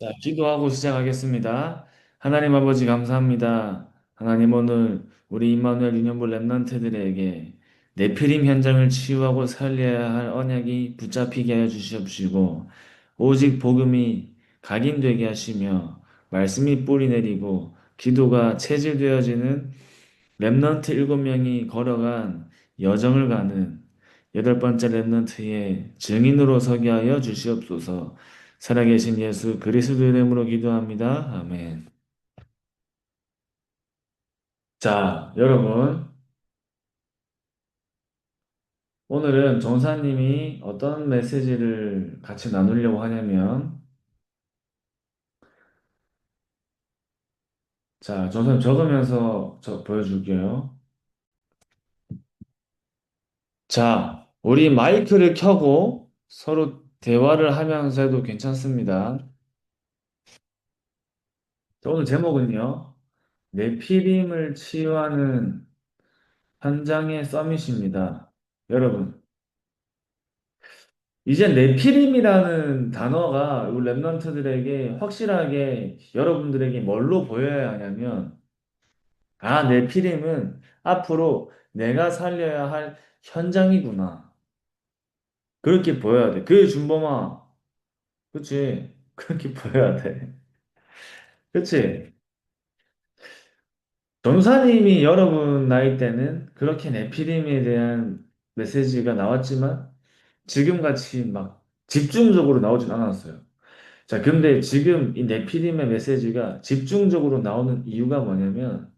자, 기도하고 시작하겠습니다. 하나님 아버지 감사합니다. 하나님 오늘 우리 임마누엘 유년부 렘넌트들에게 네피림 현장을 치유하고 살려야 할 언약이 붙잡히게 하여 주시옵시고 오직 복음이 각인되게 하시며 말씀이 뿌리 내리고 기도가 체질되어지는 렘넌트 7명이 걸어간 여정을 가는 여덟 번째 렘넌트의 증인으로 서게 하여 주시옵소서. 살아계신 예수 그리스도 이름으로 기도합니다. 아멘. 자, 여러분, 오늘은 전사님이 어떤 메시지를 같이 나누려고 하냐면, 자, 전사님 적으면서 보여줄게요. 자, 우리 마이크를 켜고 서로 대화를 하면서 해도 괜찮습니다. 자, 오늘 제목은요, 네피림을 치유하는 현장의 서밋입니다. 여러분, 이제 네피림이라는 단어가 우리 랩런트들에게 확실하게 여러분들에게 뭘로 보여야 하냐면, 아, 네피림은 앞으로 내가 살려야 할 현장이구나. 그렇게 보여야 돼. 그래, 준범아. 그치? 그렇게 보여야 돼. 그치? 전사님이 여러분 나이 때는 그렇게 네피림에 대한 메시지가 나왔지만, 지금같이 막 집중적으로 나오진 않았어요. 자, 근데 지금 이 네피림의 메시지가 집중적으로 나오는 이유가 뭐냐면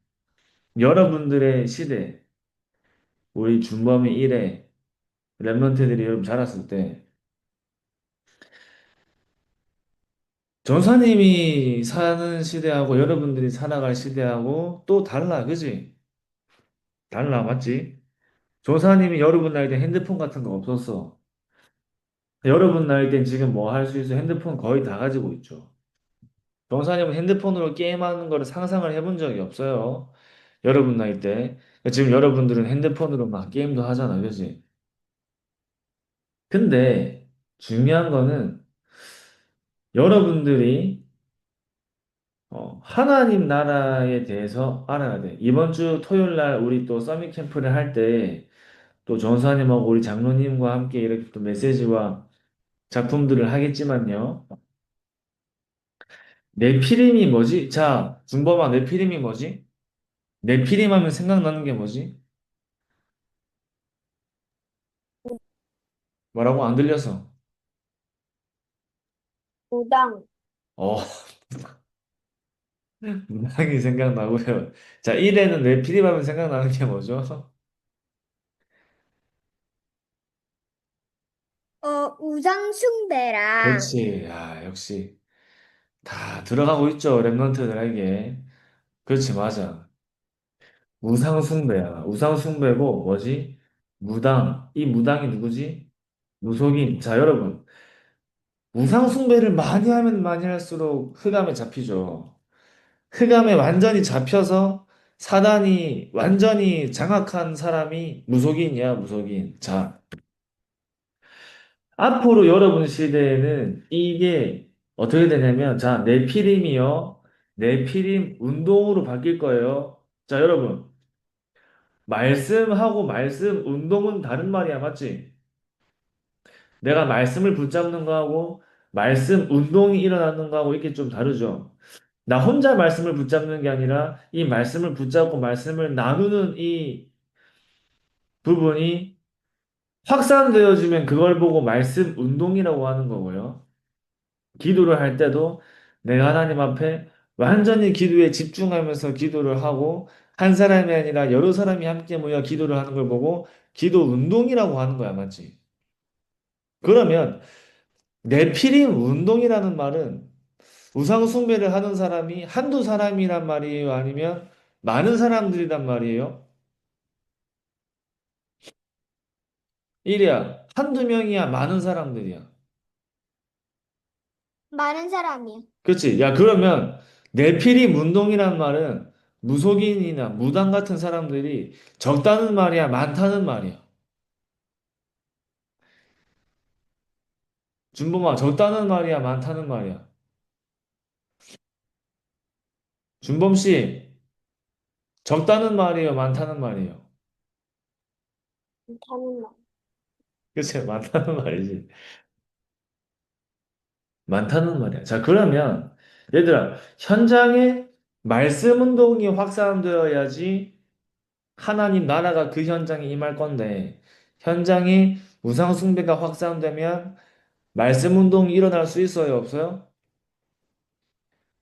여러분들의 시대, 우리 준범이 이래 랩런트들이 여러분 자랐을 때 전사님이 사는 시대하고 여러분들이 살아갈 시대하고 또 달라, 그지? 달라, 맞지? 전사님이 여러분 나이 때 핸드폰 같은 거 없었어. 여러분 나이 땐 지금 뭐 할 수 있어? 핸드폰 거의 다 가지고 있죠. 전사님은 핸드폰으로 게임하는 거를 상상을 해본 적이 없어요. 여러분 나이 때. 지금 여러분들은 핸드폰으로 막 게임도 하잖아, 그지? 근데 중요한 거는 여러분들이 하나님 나라에 대해서 알아야 돼. 이번 주 토요일 날 우리 또 서밋 캠프를 할 때 또 전사님하고 우리 장로님과 함께 이렇게 또 메시지와 작품들을 하겠지만요. 네피림이 뭐지? 자, 준범아, 네피림이 뭐지? 네피림 하면 생각나는 게 뭐지? 뭐라고 안 들려서. 무당, 어, 문학이 생각나고요. 자, 1회는 네피림 하면 생각나는 게 뭐죠? 우상숭배랑 그렇지. 야, 역시 다 들어가고 있죠. 랩런트들에게. 그렇지, 맞아. 우상숭배야. 우상숭배고 뭐지? 무당. 이 무당이 누구지? 무속인. 자, 여러분. 우상숭배를 많이 하면 많이 할수록 흑암에 잡히죠. 흑암에 완전히 잡혀서 사단이 완전히 장악한 사람이 무속인이야, 무속인. 자, 앞으로 여러분 시대에는 이게 어떻게 되냐면, 자, 네피림이요. 네피림 운동으로 바뀔 거예요. 자, 여러분. 말씀하고 말씀 운동은 다른 말이야, 맞지? 내가 말씀을 붙잡는 거하고 말씀 운동이 일어나는 거하고 이게 좀 다르죠. 나 혼자 말씀을 붙잡는 게 아니라 이 말씀을 붙잡고 말씀을 나누는 이 부분이 확산되어지면 그걸 보고 말씀 운동이라고 하는 거고요. 기도를 할 때도 내가 하나님 앞에 완전히 기도에 집중하면서 기도를 하고 한 사람이 아니라 여러 사람이 함께 모여 기도를 하는 걸 보고 기도 운동이라고 하는 거야, 맞지? 그러면 네피림 운동이라는 말은 우상 숭배를 하는 사람이 한두 사람이란 말이에요? 아니면 많은 사람들이란 말이에요? 일이야. 한두 명이야? 많은 사람들이야? 많은 사람이요. 그렇지? 야, 그러면 네피림 운동이란 말은 무속인이나 무당 같은 사람들이 적다는 말이야? 많다는 말이야? 준범아, 적다는 말이야? 많다는 말이야? 준범 씨, 적다는 말이에요, 많다는 말이에요. 타는 말. 그치? 많다는 말이지. 많다는 말이야. 자, 그러면 얘들아, 현장에 말씀 운동이 확산되어야지 하나님 나라가 그 현장에 임할 건데, 현장에 우상 숭배가 확산되면 말씀 운동이 일어날 수 있어요, 없어요?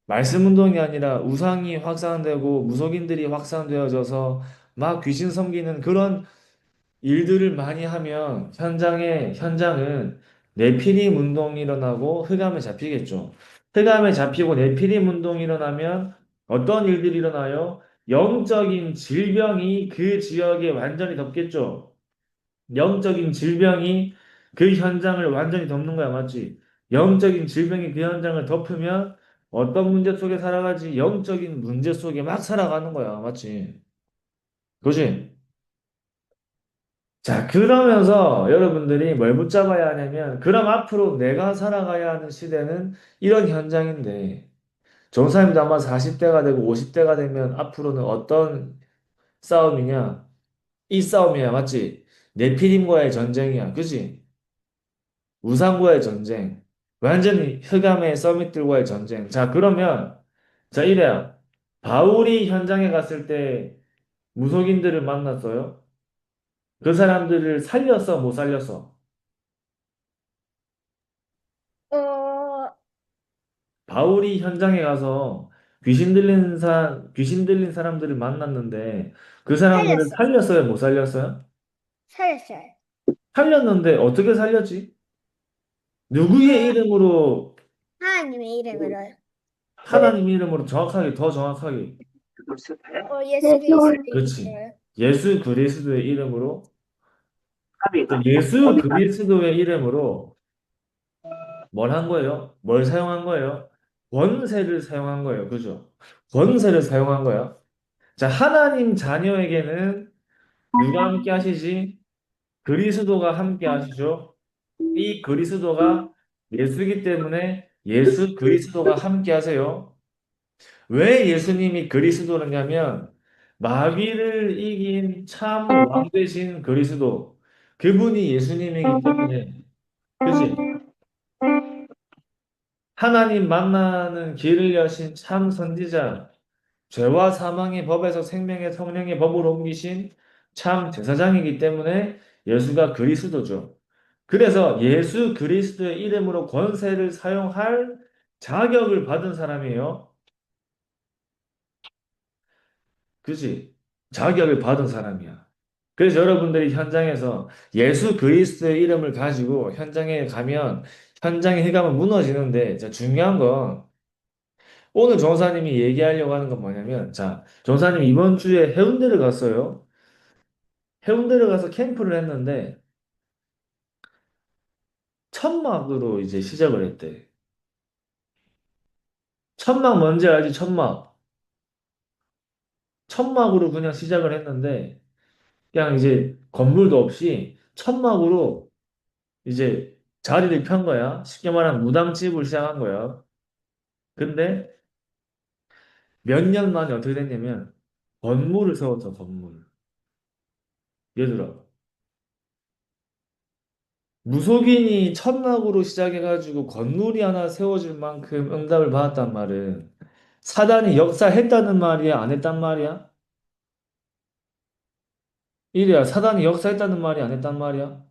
말씀 운동이 아니라 우상이 확산되고 무속인들이 확산되어져서 막 귀신 섬기는 그런 일들을 많이 하면 현장은 내피림 운동이 일어나고 흑암에 잡히겠죠. 흑암에 잡히고 내피림 운동이 일어나면 어떤 일들이 일어나요? 영적인 질병이 그 지역에 완전히 덮겠죠. 영적인 질병이 그 현장을 완전히 덮는 거야, 맞지? 영적인 질병이 그 현장을 덮으면 어떤 문제 속에 살아가지? 영적인 문제 속에 막 살아가는 거야, 맞지? 그지? 자, 그러면서 여러분들이 뭘 붙잡아야 하냐면, 그럼 앞으로 내가 살아가야 하는 시대는 이런 현장인데, 전사님도 아마 40대가 되고 50대가 되면 앞으로는 어떤 싸움이냐? 이 싸움이야, 맞지? 네피림과의 전쟁이야, 그지? 우상과의 전쟁, 완전히 흑암의 서밋들과의 전쟁. 자, 그러면, 자, 이래요. 바울이 현장에 갔을 때 무속인들을 만났어요. 그 사람들을 살렸어, 못 살렸어? 어, 바울이 현장에 가서 귀신 들린 사람들을 만났는데 그 사람들을 살렸어. 살렸어요, 못 살렸어요? 살렸어요. 살렸는데 어떻게 살렸지? 누구의 하, 이름으로, 하나님의 이름으로요. 하나님 이름으로 정확하게, 더 정확하게. 예수 그리스도의 그렇지. 이름으로요. 예수 그리스도의 이름으로, 예수 그리스도의 이름으로 뭘 한 거예요? 뭘 사용한 거예요? 권세를 사용한 거예요. 그죠? 권세를 사용한 거야. 자, 하나님 자녀에게는 누가 함께 하시지? 그리스도가 함께 하시죠. 이 그리스도가 예수이기 때문에 예수 그리스도가 함께 하세요. 왜 예수님이 그리스도느냐면 마귀를 이긴 참 왕 되신 그리스도. 그분이 예수님이기 때문에. 그지? 하나님 만나는 길을 여신 참 선지자. 죄와 사망의 법에서 생명의 성령의 법으로 옮기신 참 제사장이기 때문에 예수가 그리스도죠. 그래서 예수 그리스도의 이름으로 권세를 사용할 자격을 받은 사람이에요. 그지? 자격을 받은 사람이야. 그래서 여러분들이 현장에서 예수 그리스도의 이름을 가지고 현장에 가면 현장의 흑암은 무너지는데, 자, 중요한 건 오늘 전사님이 얘기하려고 하는 건 뭐냐면, 자, 전사님 이번 주에 해운대를 갔어요. 해운대를 가서 캠프를 했는데 천막으로 이제 시작을 했대. 천막 뭔지 알지? 천막. 천막으로 그냥 시작을 했는데 그냥 이제 건물도 없이 천막으로 이제 자리를 편 거야. 쉽게 말하면 무당집을 시작한 거야. 근데 몇 년 만에 어떻게 됐냐면 건물을 세웠어, 건물. 얘들아. 무속인이 천막으로 시작해가지고 건물이 하나 세워질 만큼 응답을 받았단 말은 사단이 역사했다는 말이야, 안 했단 말이야? 이래야 사단이 역사했다는 말이 안 했단 말이야?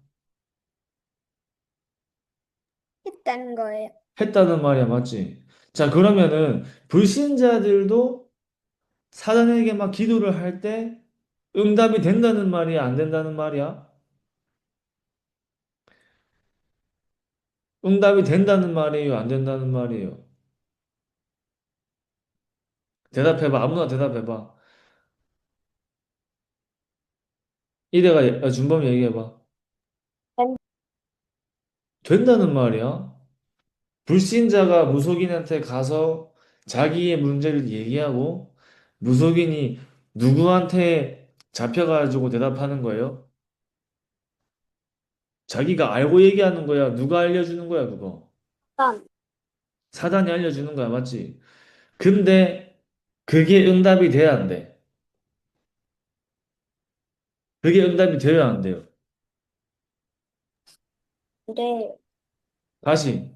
했다는 거예요. 했다는 말이야, 맞지? 자, 그러면은 불신자들도 사단에게 막 기도를 할 때 응답이 된다는 말이야, 안 된다는 말이야? 응답이 된다는 말이에요, 안 된다는 말이에요? 대답해봐, 아무나 대답해봐. 이래가 준범이 얘기해봐. 된다는 말이야? 불신자가 무속인한테 가서 자기의 문제를 얘기하고 무속인이 누구한테 잡혀가지고 대답하는 거예요? 자기가 알고 얘기하는 거야? 누가 알려주는 거야, 그거? 난 사단이 알려주는 거야, 맞지? 근데 그게 응답이 돼야 안 돼. 그게 응답이 되어야 안 돼요. 네. 다시,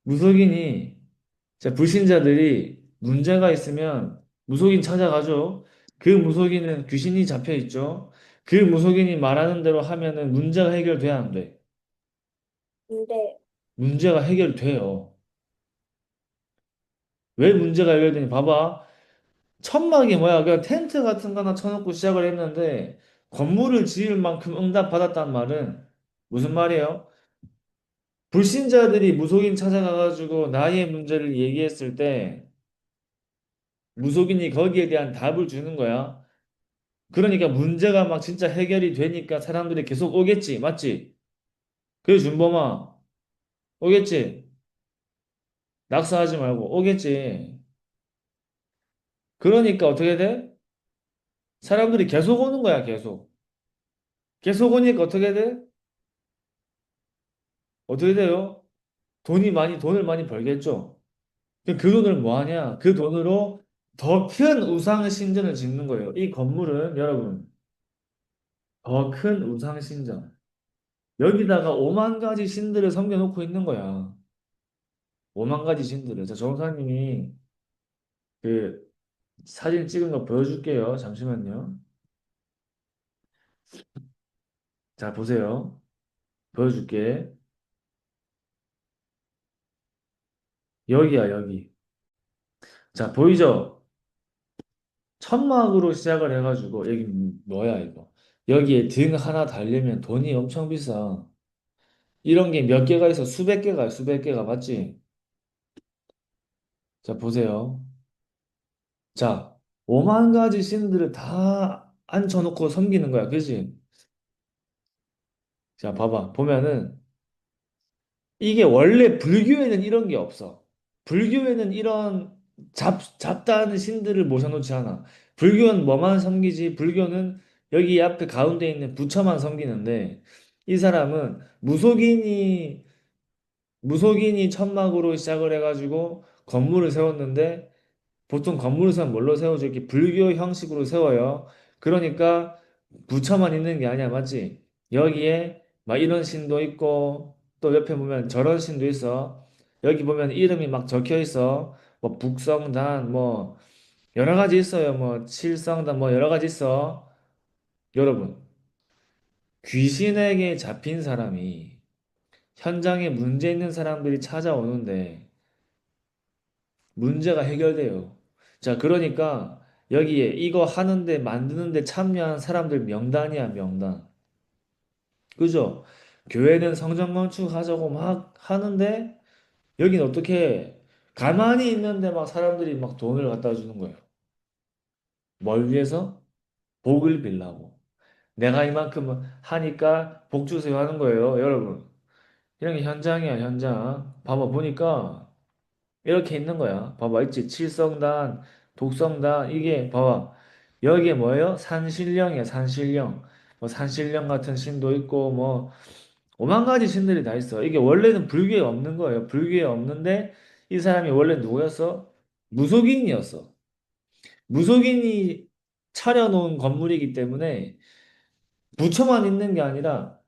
무속인이, 자, 불신자들이 문제가 있으면 무속인 찾아가죠. 그 무속인은 귀신이 잡혀 있죠. 그 무속인이 말하는 대로 하면은 문제가 해결돼야 안 돼. 네. 문제가 해결돼요. 왜 문제가 해결되니? 봐봐. 천막이 뭐야? 그냥 텐트 같은 거 하나 쳐놓고 시작을 했는데 건물을 지을 만큼 응답받았단 말은 무슨 말이에요? 불신자들이 무속인 찾아가가지고 나의 문제를 얘기했을 때 무속인이 거기에 대한 답을 주는 거야. 그러니까 문제가 막 진짜 해결이 되니까 사람들이 계속 오겠지. 맞지? 그래, 준범아. 오겠지? 낙서하지 말고 오겠지. 그러니까 어떻게 돼? 사람들이 계속 오는 거야, 계속. 계속 오니까 어떻게 돼? 어떻게 돼요? 돈을 많이 벌겠죠? 그 돈을 뭐 하냐? 그 돈으로 더 큰 우상 신전을 짓는 거예요. 이 건물은 여러분, 더 큰 우상 신전. 여기다가 5만 가지 신들을 섬겨놓고 있는 거야. 5만 가지 신들을. 자, 정사님이 그 사진 찍은 거 보여줄게요. 잠시만요. 자, 보세요. 보여줄게. 여기야, 여기. 자, 보이죠? 천막으로 시작을 해가지고, 여기 뭐야, 이거. 여기에 등 하나 달려면 돈이 엄청 비싸. 이런 게 몇 개가 있어. 수백 개가, 수백 개가, 맞지? 자, 보세요. 자, 5만 가지 신들을 다 앉혀놓고 섬기는 거야. 그지? 자, 봐봐. 보면은, 이게 원래 불교에는 이런 게 없어. 불교에는 이런 잡다한 신들을 모셔놓지 않아. 불교는 뭐만 섬기지? 불교는 여기 앞에 가운데 있는 부처만 섬기는데, 이 사람은 무속인이 천막으로 시작을 해가지고 건물을 세웠는데, 보통 건물을 세우면 뭘로 세우죠? 이렇게 불교 형식으로 세워요. 그러니까 부처만 있는 게 아니야, 맞지? 여기에 막 이런 신도 있고 또 옆에 보면 저런 신도 있어. 여기 보면 이름이 막 적혀 있어. 뭐 북성단 뭐 여러 가지 있어요. 뭐 칠성단 뭐 여러 가지 있어. 여러분, 귀신에게 잡힌 사람이 현장에 문제 있는 사람들이 찾아오는데 문제가 해결돼요. 자, 그러니까 여기에 이거 하는데 만드는데 참여한 사람들 명단이야, 명단. 그죠? 교회는 성전 건축하자고 막 하는데 여긴 어떻게 해? 가만히 있는데 막 사람들이 막 돈을 갖다 주는 거예요. 뭘 위해서? 복을 빌라고. 내가 이만큼 하니까 복 주세요 하는 거예요, 여러분. 이런 게 현장이야, 현장. 봐봐, 보니까 이렇게 있는 거야. 봐봐, 있지? 칠성단, 독성단, 이게, 봐봐. 여기에 뭐예요? 산신령이야, 산신령. 뭐, 산신령 같은 신도 있고, 뭐, 오만 가지 신들이 다 있어. 이게 원래는 불교에 없는 거예요. 불교에 없는데, 이 사람이 원래 누구였어? 무속인이었어. 무속인이 차려놓은 건물이기 때문에, 부처만 있는 게 아니라,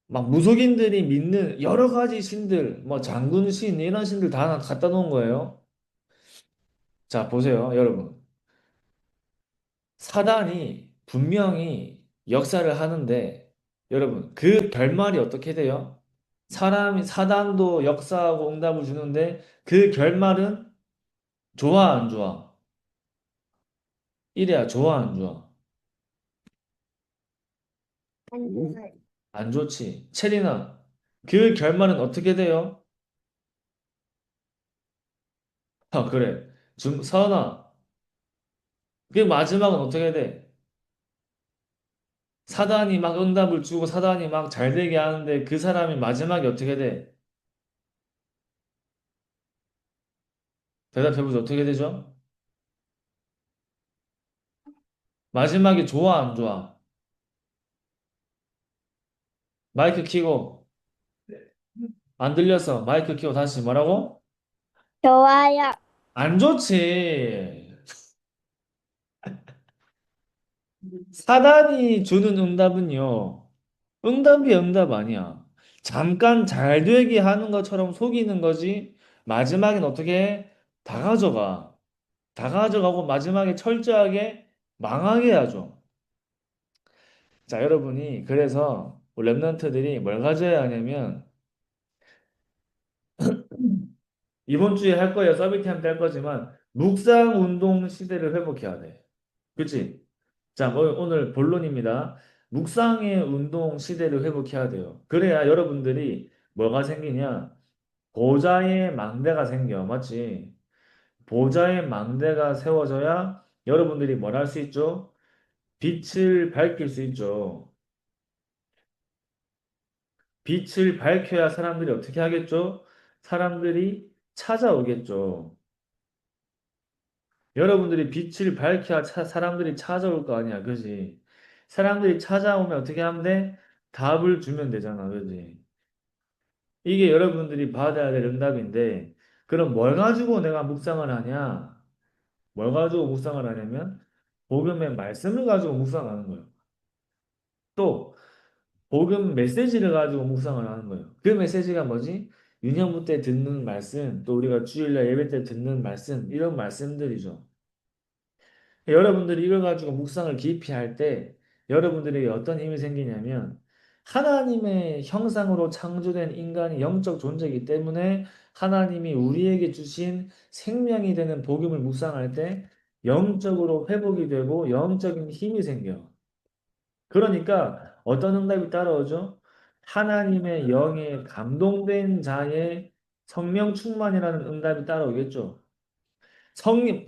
막 무속인들이 믿는 여러 가지 신들, 뭐, 장군신, 이런 신들 다 갖다 놓은 거예요. 자, 보세요, 여러분. 사단이 분명히 역사를 하는데, 여러분, 그 결말이 어떻게 돼요? 사단도 역사하고 응답을 주는데, 그 결말은 좋아, 안 좋아? 이래야 좋아, 안 좋아? 안 좋아요. 안 좋지. 체리나, 그 결말은 어떻게 돼요? 아, 그래. 서은아, 그 마지막은 어떻게 돼? 사단이 막 응답을 주고 사단이 막 잘 되게 하는데 그 사람이 마지막이 어떻게 돼? 대답해보죠. 어떻게 되죠? 마지막이 좋아, 안 좋아? 마이크 키고, 안 들렸어. 마이크 키고 다시 뭐라고? 좋아요. 안 좋지. 사단이 주는 응답은요. 응답이 응답 아니야. 잠깐 잘 되게 하는 것처럼 속이는 거지. 마지막엔 어떻게 해? 다 가져가. 다 가져가고 마지막에 철저하게 망하게 하죠. 자, 여러분이 그래서 우리 랩런트들이 뭘 가져야 하냐면 이번 주에 할 거예요. 서비스함 때할 거지만 묵상 운동 시대를 회복해야 돼. 그치? 자, 오늘 본론입니다. 묵상의 운동 시대를 회복해야 돼요. 그래야 여러분들이 뭐가 생기냐? 보좌의 망대가 생겨. 맞지? 보좌의 망대가 세워져야 여러분들이 뭘 할 수 있죠? 빛을 밝힐 수 있죠. 빛을 밝혀야 사람들이 어떻게 하겠죠? 사람들이 찾아오겠죠. 여러분들이 빛을 밝혀야 사람들이 찾아올 거 아니야. 그지? 사람들이 찾아오면 어떻게 하면 돼? 답을 주면 되잖아. 그지? 이게 여러분들이 받아야 될 응답인데, 그럼 뭘 가지고 내가 묵상을 하냐? 뭘 가지고 묵상을 하냐면, 복음의 말씀을 가지고 묵상하는 거예요. 또, 복음 메시지를 가지고 묵상을 하는 거예요. 그 메시지가 뭐지? 유년부 때 듣는 말씀, 또 우리가 주일날 예배 때 듣는 말씀, 이런 말씀들이죠. 여러분들이 이걸 가지고 묵상을 깊이 할 때 여러분들에게 어떤 힘이 생기냐면 하나님의 형상으로 창조된 인간이 영적 존재이기 때문에 하나님이 우리에게 주신 생명이 되는 복음을 묵상할 때 영적으로 회복이 되고 영적인 힘이 생겨. 그러니까 어떤 응답이 따라오죠? 하나님의 영에 감동된 자의 성령 충만이라는 응답이 따라오겠죠.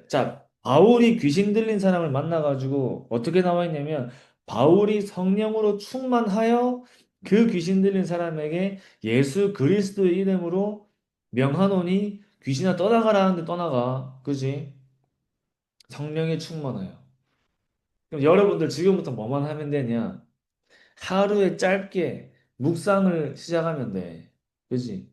자, 바울이 귀신 들린 사람을 만나가지고 어떻게 나와 있냐면, 바울이 성령으로 충만하여 그 귀신 들린 사람에게 예수 그리스도의 이름으로 명하노니 귀신아 떠나가라 하는데 떠나가. 그지? 성령에 충만하여. 그럼 여러분들 지금부터 뭐만 하면 되냐? 하루에 짧게 묵상을 시작하면 돼. 그지?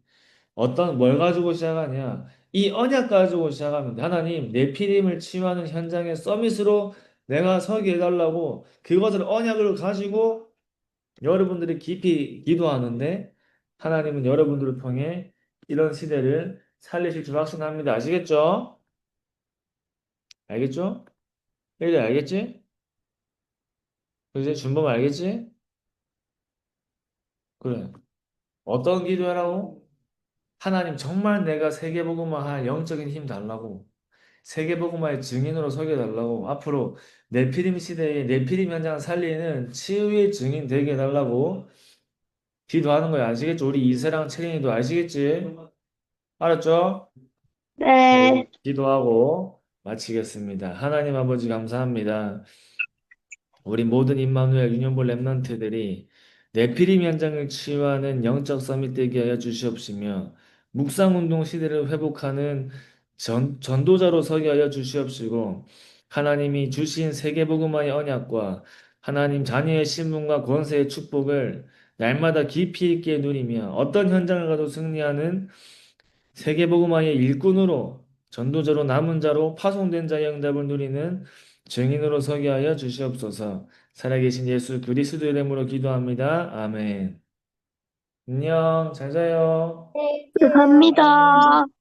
뭘 가지고 시작하냐? 이 언약 가지고 시작하면 돼. 하나님, 내피림을 치유하는 현장의 서밋으로 내가 서게 해달라고 그것을 언약을 가지고 여러분들이 깊이 기도하는데 하나님은 여러분들을 통해 이런 시대를 살리실 줄 확신합니다. 아시겠죠? 알겠죠? 이제 알겠지? 이제 준범 알겠지? 그래. 어떤 기도하라고? 하나님 정말 내가 세계복음화 할 영적인 힘 달라고. 세계복음화의 증인으로 서게 달라고. 앞으로 네피림 시대에 네피림 현장을 살리는 치유의 증인 되게 해달라고 기도하는 거야. 아시겠죠? 우리 이세랑 채린이도 아시겠지? 알았죠? 네, 네. 기도하고 마치겠습니다. 하나님 아버지 감사합니다. 우리 모든 임마누엘 유년볼 랩런트들이 내피림 현장을 치유하는 영적 서밋 되게 하여 주시옵시며 묵상운동 시대를 회복하는 전도자로 서게 하여 주시옵시고 하나님이 주신 세계복음화의 언약과 하나님 자녀의 신분과 권세의 축복을 날마다 깊이 있게 누리며 어떤 현장을 가도 승리하는 세계복음화의 일꾼으로 전도자로 남은 자로 파송된 자의 응답을 누리는 증인으로 서게 하여 주시옵소서. 살아계신 예수 그리스도 이름으로 기도합니다. 아멘. 안녕. 잘 자요. 네. 감사합니다.